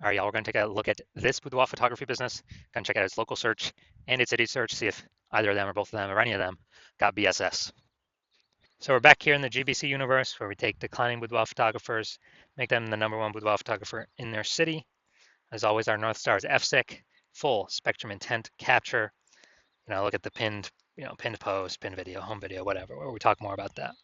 All right, y'all, we're going to take a look at this boudoir photography business. Going to check out its local search and its city search, see if either of them or both of them or any of them got BSS. So we're back here in the GBC universe where we take declining boudoir photographers, make them the #1 boudoir photographer in their city. As always, our North Star is FSIC, full spectrum intent capture. Look at the pinned post, pinned video, home video, whatever, where we talk more about that.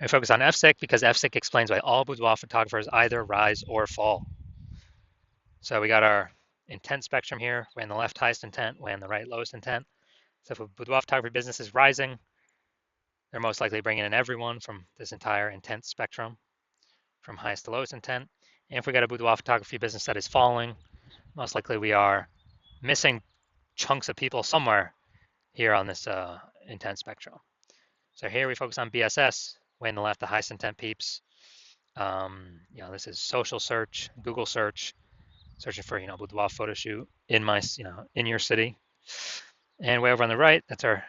We focus on FSIC because FSIC explains why all boudoir photographers either rise or fall. So we got our intent spectrum here, way on the left highest intent, way on the right lowest intent. So if a boudoir photography business is rising, they're most likely bringing in everyone from this entire intent spectrum, from highest to lowest intent. And if we got a boudoir photography business that is falling, most likely we are missing chunks of people somewhere here on this intent spectrum. So here we focus on BSS, way on the left, the highest intent peeps. This is social search, Google search, searching for boudoir photo shoot in my in your city. And way over on the right, that's our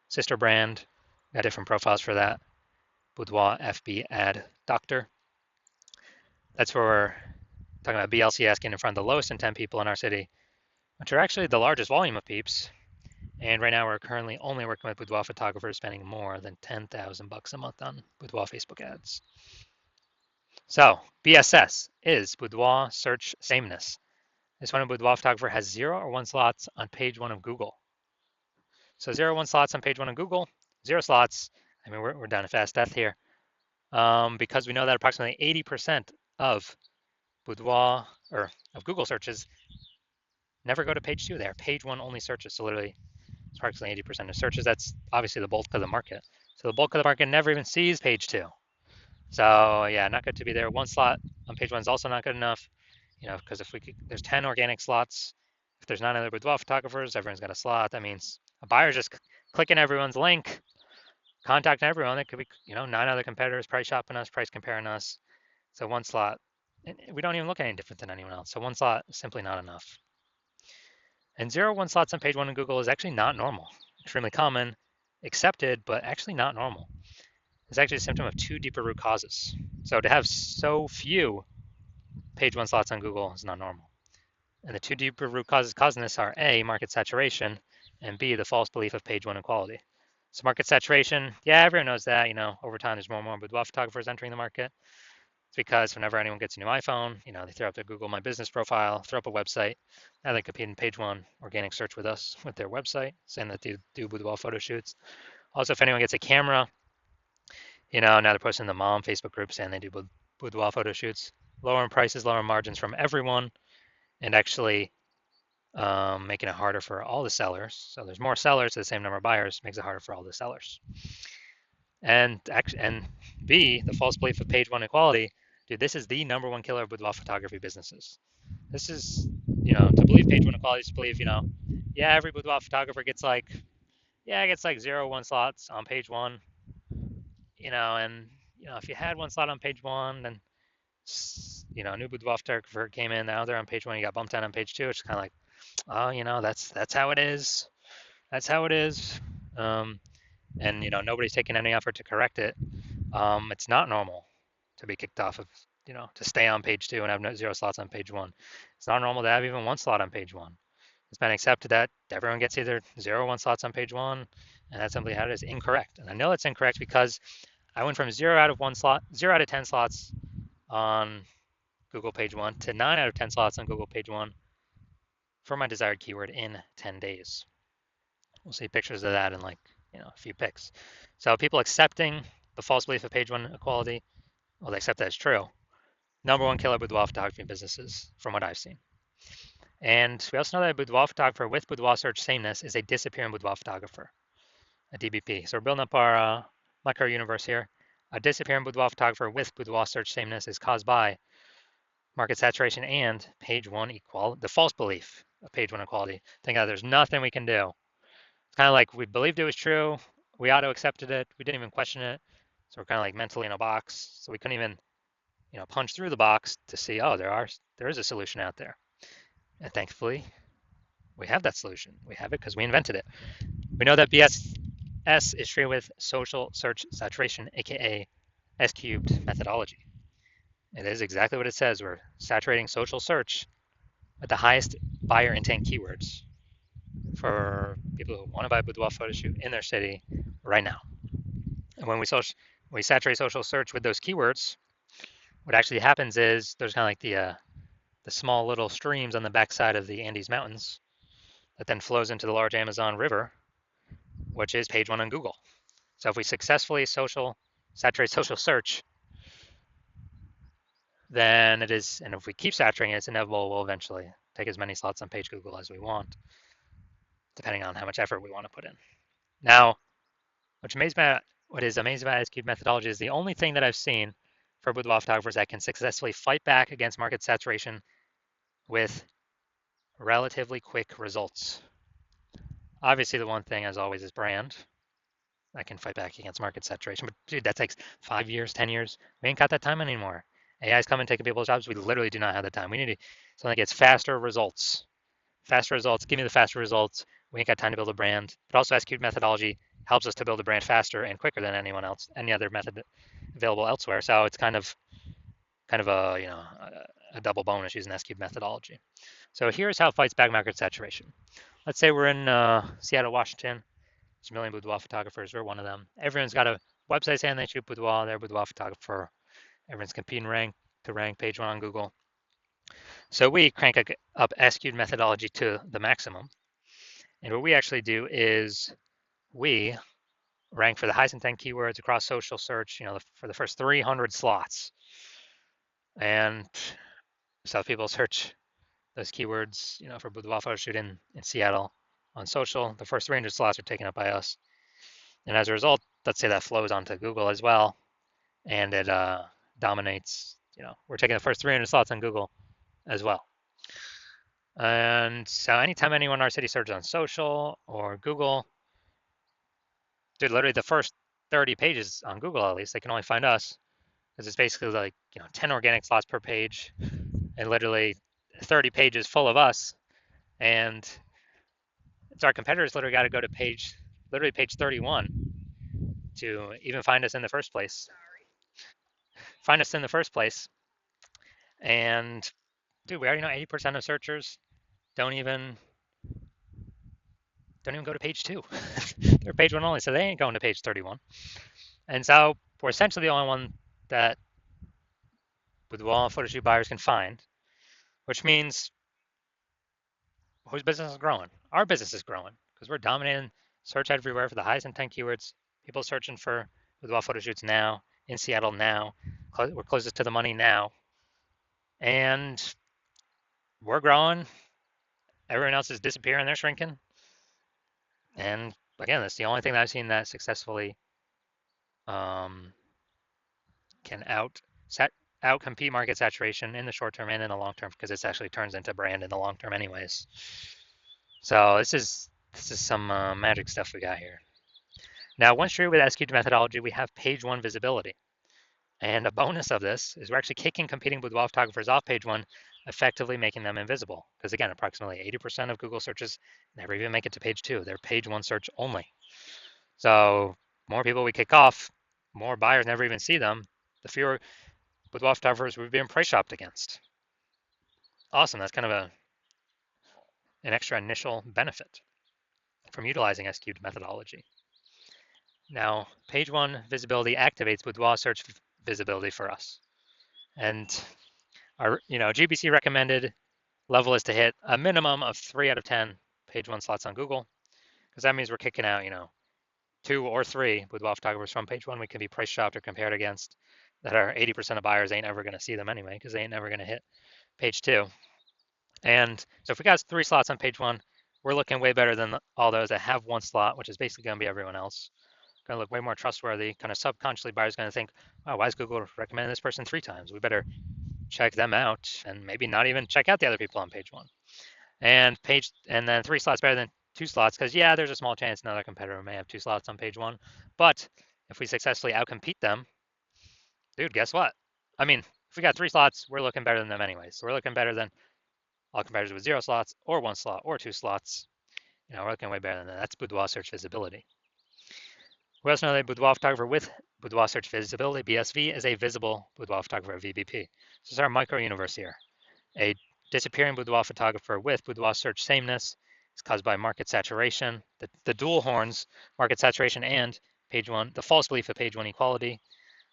sister brand. Got different profiles for that. Boudoir FB ad doctor. That's where we're talking about BLC asking in front of the lowest intent people in our city, which are actually the largest volume of peeps. And right now we're currently only working with boudoir photographers spending more than $10,000 a month on boudoir Facebook ads. So BSS is boudoir search sameness. This one, a boudoir photographer has 0 or 1 slots on page 1 of Google. So 0 or 1 slots on page 1 of Google, 0 slots. I mean, we're down to fast death here because we know that approximately 80% of boudoir or of Google searches never go to page 2. They are page 1 only searches. So literally, it's approximately 80% of searches. That's obviously the bulk of the market. So the bulk of the market never even sees page 2. So yeah, not good to be there. 1 slot on page 1 is also not good enough. Because if there's 10 organic slots, if there's 9 other boudoir photographers, everyone's got a slot. That means a buyer's just clicking everyone's link, contacting everyone. It could be, 9 other competitors price shopping us, price comparing us. So 1 slot, and we don't even look any different than anyone else. So 1 slot is simply not enough. And 0 1 slots on page 1 in Google is actually not normal. Extremely common, accepted, but actually not normal. It's actually a symptom of 2 deeper root causes. So to have so few page 1 slots on Google is not normal. And the 2 deeper root causes causing this are A, market saturation, and B, the false belief of page 1 equality. So market saturation, yeah, everyone knows that. Over time there's more and more boudoir photographers entering the market. It's because whenever anyone gets a new iPhone, they throw up their Google My Business profile, throw up a website. Now they compete in page 1 organic search with us with their website, saying that they do boudoir photo shoots. Also, if anyone gets a camera, now they're posting in the mom Facebook group saying they do boudoir photo shoots. Lower prices, lower margins from everyone, and actually making it harder for all the sellers. So there's more sellers to the same number of buyers, makes it harder for all the sellers. And B, the false belief of page 1 equality. Dude, this is the #1 killer of boudoir photography businesses. This is, to believe page 1 equality is to believe, yeah, every boudoir photographer gets like 0 1 slots on page 1, and if you had 1 slot on page 1, then a new boudoir photographer came in, now they're on page 1, you got bumped down on page 2. It's kind of like, oh, that's how it is. That's how it is. And nobody's taking any effort to correct it. It's not normal to be kicked off of, to stay on page 2 and have 0 slots on page 1. It's not normal to have even 1 slot on page 1. It's been accepted that everyone gets either 0 or 1 slots on page 1, and that's simply how it is. Incorrect. And I know it's incorrect because I went from 0 out of 1 slot, 0 out of 10 slots on Google page 1 to 9 out of 10 slots on Google page 1 for my desired keyword in 10 days. We'll see pictures of that in a few pics. So people accepting the false belief of page 1 equality, well, they accept that it's true. #1 killer boudoir photography businesses from what I've seen. And we also know that a boudoir photographer with boudoir search sameness is a disappearing boudoir photographer, a DBP. So we're building up our micro universe here. A disappearing boudoir photographer with boudoir search sameness is caused by market saturation and page 1 equality, the false belief of page 1 equality. Think that there's nothing we can do. It's kind of like we believed it was true, we auto accepted it, we didn't even question it. So we're kind of like mentally in a box. So we couldn't even, punch through the box to see, oh, there is a solution out there. And thankfully, we have that solution. We have it because we invented it. We know that BSS is treated with social search saturation, aka S cubed methodology. It is exactly what it says. We're saturating social search with the highest buyer intent keywords for people who want to buy boudoir photo shoot in their city right now. And when we saturate social search with those keywords, what actually happens is there's kind of like the small little streams on the backside of the Andes Mountains that then flows into the large Amazon River, which is page one on Google. So if we successfully saturate social search, then it is, and if we keep saturating it, it's inevitable we'll eventually take as many slots on page Google as we want, depending on how much effort we want to put in. Now, what is amazing about SQ methodology is the only thing that I've seen for boudoir photographers that can successfully fight back against market saturation with relatively quick results. Obviously, the one thing, as always, is brand. I can fight back against market saturation, but dude, that takes 5 years, 10 years. We ain't got that time anymore. AI is coming, taking people's jobs. We literally do not have the time. We need something that gets faster results. Faster results. Give me the faster results. We ain't got time to build a brand. But also, SQ methodology helps us to build a brand faster and quicker than anyone else, any other method available elsewhere. So it's kind of a a double bonus using SQ methodology. So here's how it fights back market saturation. Let's say we're in Seattle, Washington. There's a million boudoir photographers. We're one of them. Everyone's got a website saying they shoot boudoir. They're a boudoir photographer. Everyone's competing to rank page one on Google. So we crank up SQ'd methodology to the maximum. And what we actually do is we rank for the highest intent keywords across social search, for the first 300 slots. And so if people search those keywords, for boudoir photo shoot in Seattle on social, the first 300 slots are taken up by us. And as a result, let's say that flows onto Google as well, and it dominates. We're taking the first 300 slots on Google as well. And so anytime anyone in our city searches on social or Google, dude, literally the first 30 pages on Google, at least, they can only find us because it's basically like 10 organic slots per page, and literally 30 pages full of us. And it's our competitors literally got to go to page 31 to even find us in the first place. Find us in the first place. And dude, we already know 80% of searchers don't even go to page two. They're page one only, so they ain't going to page 31. And so we're essentially the only one that boudoir photo shoot buyers can find, which means whose business is growing? Our business is growing because we're dominating search everywhere for the highest intent keywords. People searching for boudoir photo shoots now in Seattle now. We're closest to the money now, and we're growing. Everyone else is disappearing. They're shrinking. And again, that's the only thing that I've seen that successfully can outcompete market saturation in the short term and in the long term, because it actually turns into brand in the long term anyways. So this is some magic stuff we got here. Now, once you're with SQ methodology, we have page one visibility. And a bonus of this is we're actually kicking competing boudoir photographers off page one, effectively making them invisible. Because again, approximately 80% of Google searches never even make it to page two. They're page one search only. So more people we kick off, more buyers never even see them, the fewer boudoir photographers we've been price shopped against. Awesome. That's kind of an extra initial benefit from utilizing SQ'd methodology. Now, page one visibility activates boudoir search visibility for us. And our GBC recommended level is to hit a minimum of 3 out of 10 page one slots on Google, because that means we're kicking out, 2 or 3 boudoir photographers from page one we can be price shopped or compared against that are 80% of buyers ain't ever going to see them anyway, because they ain't never going to hit page two. And so if we got 3 slots on page one, we're looking way better than all those that have 1 slot, which is basically going to be everyone else. Going to look way more trustworthy. Kind of subconsciously, buyers going to think, oh, why is Google recommending this person 3 times? We better check them out and maybe not even check out the other people on page one. And then 3 slots better than 2 slots, because yeah, there's a small chance another competitor may have 2 slots on page one. But if we successfully outcompete them, dude, guess what? I mean, if we got 3 slots, we're looking better than them anyway. So we're looking better than all competitors with 0 slots or 1 slot or 2 slots. We're looking way better than that. That's boudoir search visibility. We also know that boudoir photographer with boudoir search visibility, BSV, is a visible boudoir photographer, VBP. So this is our micro universe here. A disappearing boudoir photographer with boudoir search sameness is caused by market saturation, the dual horns, market saturation, and page one, the false belief of page one equality.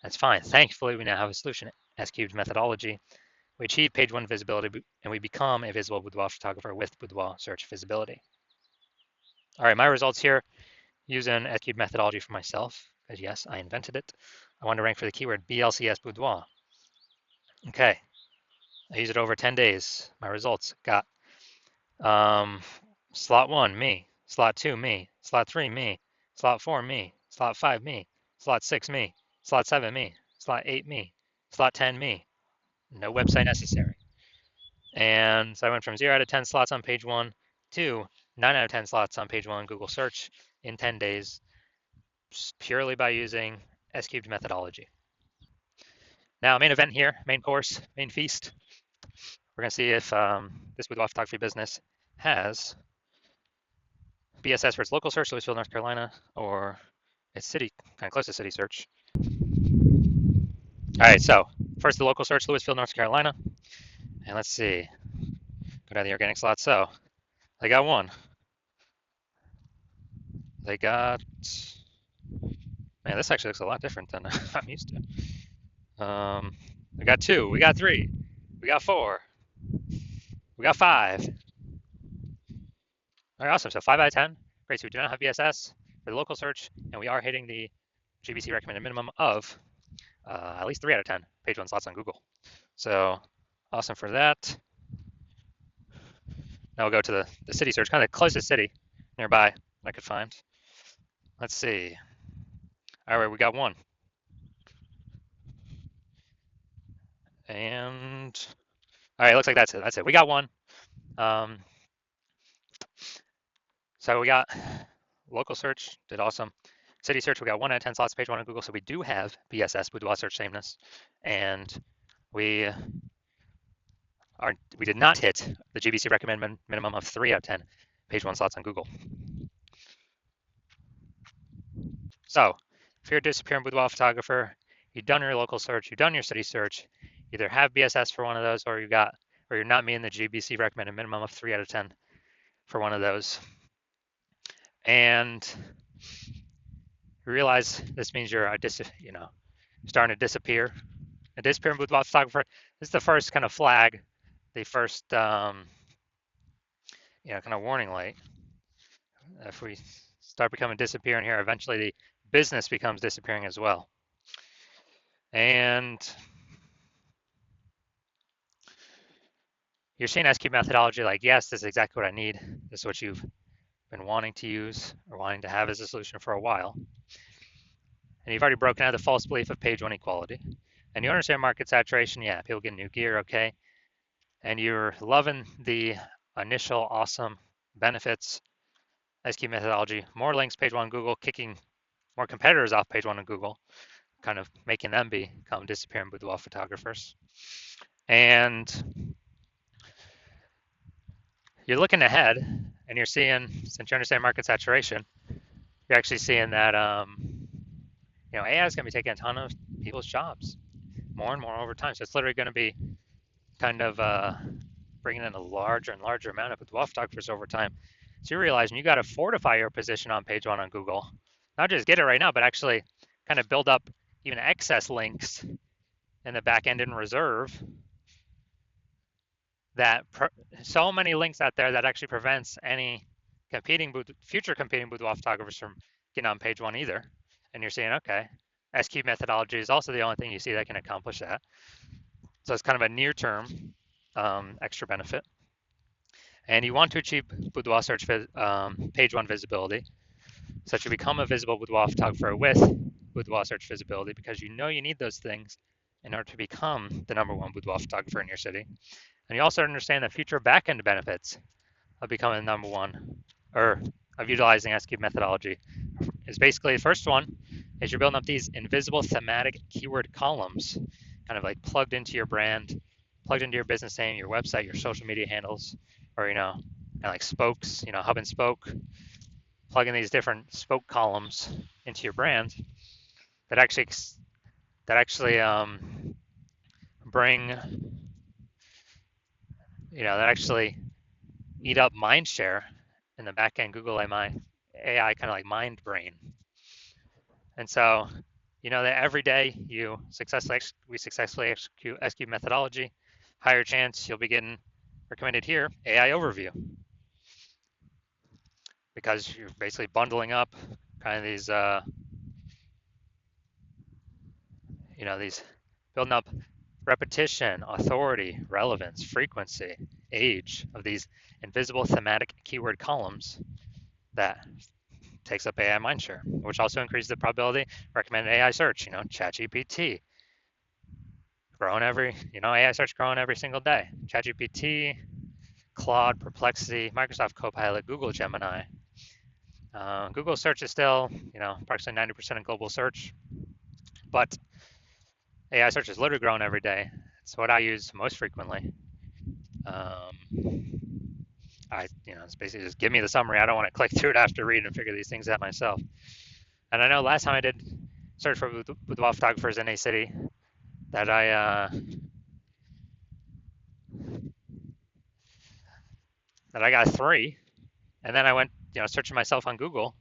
That's fine. Thankfully, we now have a solution, S-cubed methodology. We achieve page one visibility, and we become a visible boudoir photographer with boudoir search visibility. All right, my results here using S-cubed methodology for myself, because yes, I invented it. I want to rank for the keyword BLCS boudoir. Okay, I used it over 10 days. My results got slot 1, me. Slot 2, me. Slot 3, me. Slot 4, me. Slot 5, me. Slot 6, me. Slot 7, me. Slot 8, me. Slot 10, me. No website necessary. And so I went from 0 out of 10 slots on page 1 to 9 out of 10 slots on page 1 Google search in 10 days, purely by using S-cubed methodology. Now, main event here, main course, main feast. We're going to see if this boudoir photography business has BSS for its local search, Louisville, North Carolina, or its city, kind of close to city search. All right, so first the local search, Louisville, North Carolina. And let's see, go down the organic slot. So they got one. They got, man, this actually looks a lot different than I'm used to. We got 2, we got 3, we got 4, we got 5. All right, awesome. So 5 out of 10. Great. So we do not have BSS for the local search, and we are hitting the GBC recommended minimum of at least 3 out of 10 page one slots on Google. So awesome for that. Now we'll go to the city search, kind of the closest city nearby I could find. Let's see. All right, we got 1. And all right, looks like that's it. That's it. We got 1. So we got local search, did awesome. City search, we got 1 out of 10 slots, page 1 on Google. So we do have BSS, boudoir search sameness, and we did not hit the GBC recommended minimum of 3 out of 10 page 1 slots on Google. So if you're a disappearing boudoir photographer, you've done your local search, you've done your city search, either have BSS for one of those, or you're not meeting the GBC recommended minimum of 3 out of 10 for one of those. And you realize this means you're starting to disappear. A disappearing boudoir photographer. This is the first kind of flag, the first kind of warning light. If we start becoming disappearing here, eventually the business becomes disappearing as well. And you're seeing S-cubed methodology like, yes, this is exactly what I need. This is what you've been wanting to use or wanting to have as a solution for a while. And you've already broken out the false belief of page 1 equality. And you understand market saturation. Yeah, people get new gear, okay. And you're loving the initial awesome benefits, S-cubed methodology, more links, page 1 Google, kicking more competitors off page 1 on Google, kind of making them become disappearing boudoir photographers. And you're looking ahead and you're seeing, since you understand market saturation, you're actually seeing that AI is going to be taking a ton of people's jobs more and more over time. So it's literally going to be kind of bringing in a larger and larger amount of boudoir photographers over time. So you're realizing you got to fortify your position on page 1 on Google. Not just get it right now, but actually kind of build up even excess links in the back end in reserve. That so many links out there that actually prevents any future competing boudoir photographers from getting on page 1 either. And you're saying, okay, S-cubed methodology is also the only thing you see that can accomplish that. So it's kind of a near-term extra benefit. And you want to achieve boudoir search page 1 visibility, so that you become a visible boudoir photographer with boudoir search visibility, because you know you need those things in order to become the #1 boudoir photographer in your city. And you also understand the future back-end benefits of becoming the #1, or of utilizing S-cubed methodology. Is basically the first one is you're building up these invisible thematic keyword columns, kind of like plugged into your brand, plugged into your business name, your website, your social media handles, or kind of like spokes, hub and spoke. plug in these different spoke columns into your brand that actually bring, that actually eat up mind share in the back end Google AI kind of like mind brain. And so, that every day we successfully execute SQ methodology, higher chance you'll be getting recommended here AI overview, because you're basically bundling up kind of these building up repetition, authority, relevance, frequency, age of these invisible thematic keyword columns that takes up AI mindshare, which also increases the probability recommended AI search. ChatGPT growing AI search growing every single day. ChatGPT, Claude, Perplexity, Microsoft Copilot, Google Gemini. Google search is still, approximately 90% of global search, but AI search is literally growing every day. It's what I use most frequently. It's basically just give me the summary. I don't want to click through it after read and figure these things out myself. And I know last time I did search for boudoir photographers in a city that I got 3, and then I went searching myself on Google,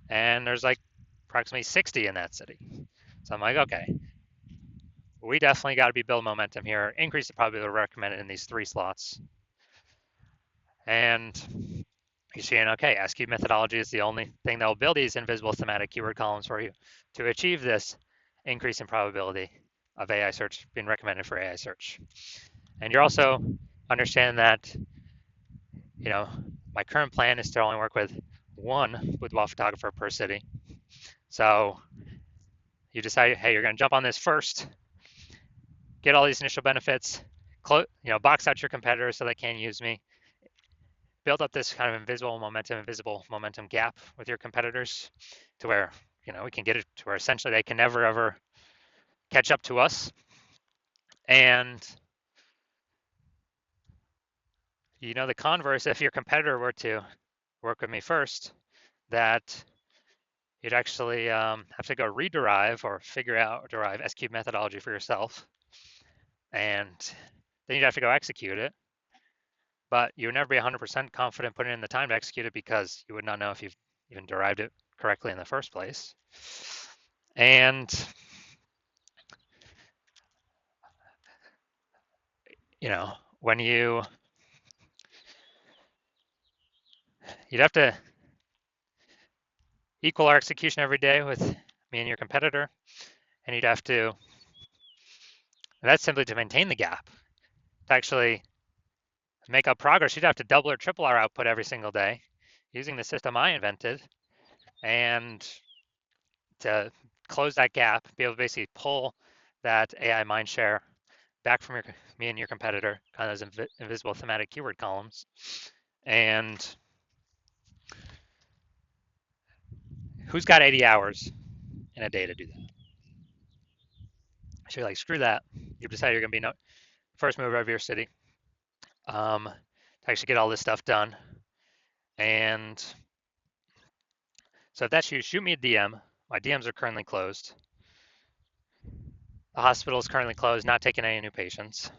and there's like approximately 60 in that city. So I'm like, okay, we definitely got to be building momentum here, increase the probability recommended in these 3 slots. And you're seeing, okay, SQ methodology is the only thing that will build these invisible thematic keyword columns for you to achieve this increase in probability of AI search being recommended for AI search. And you're also understanding that, my current plan is to only work with 1 boudoir photographer per city. So you decide, hey, you're going to jump on this first, get all these initial benefits, box out your competitors so they can't use me, build up this kind of invisible momentum gap with your competitors to where, we can get it to where essentially they can never ever catch up to us. And, the converse, if your competitor were to work with me first, that you'd actually have to go rederive or derive SQ methodology for yourself. And then you'd have to go execute it. But you would never be 100% confident putting in the time to execute it because you would not know if you've even derived it correctly in the first place. And, when you'd have to equal our execution every day with me and your competitor, and that's simply to maintain the gap. To actually make up progress, you'd have to double or triple our output every single day using the system I invented, and to close that gap, be able to basically pull that AI mindshare back from me and your competitor, kind of those invisible thematic keyword columns. And who's got 80 hours in a day to do that? So you're like, screw that. You've decided you're going to be first mover of your city, to actually get all this stuff done. And so if that's you, shoot me a DM. My DMs are currently closed. The hospital is currently closed, not taking any new patients.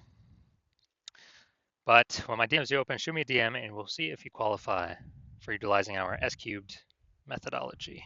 But when my DMs do open, shoot me a DM and we'll see if you qualify for utilizing our S cubed methodology.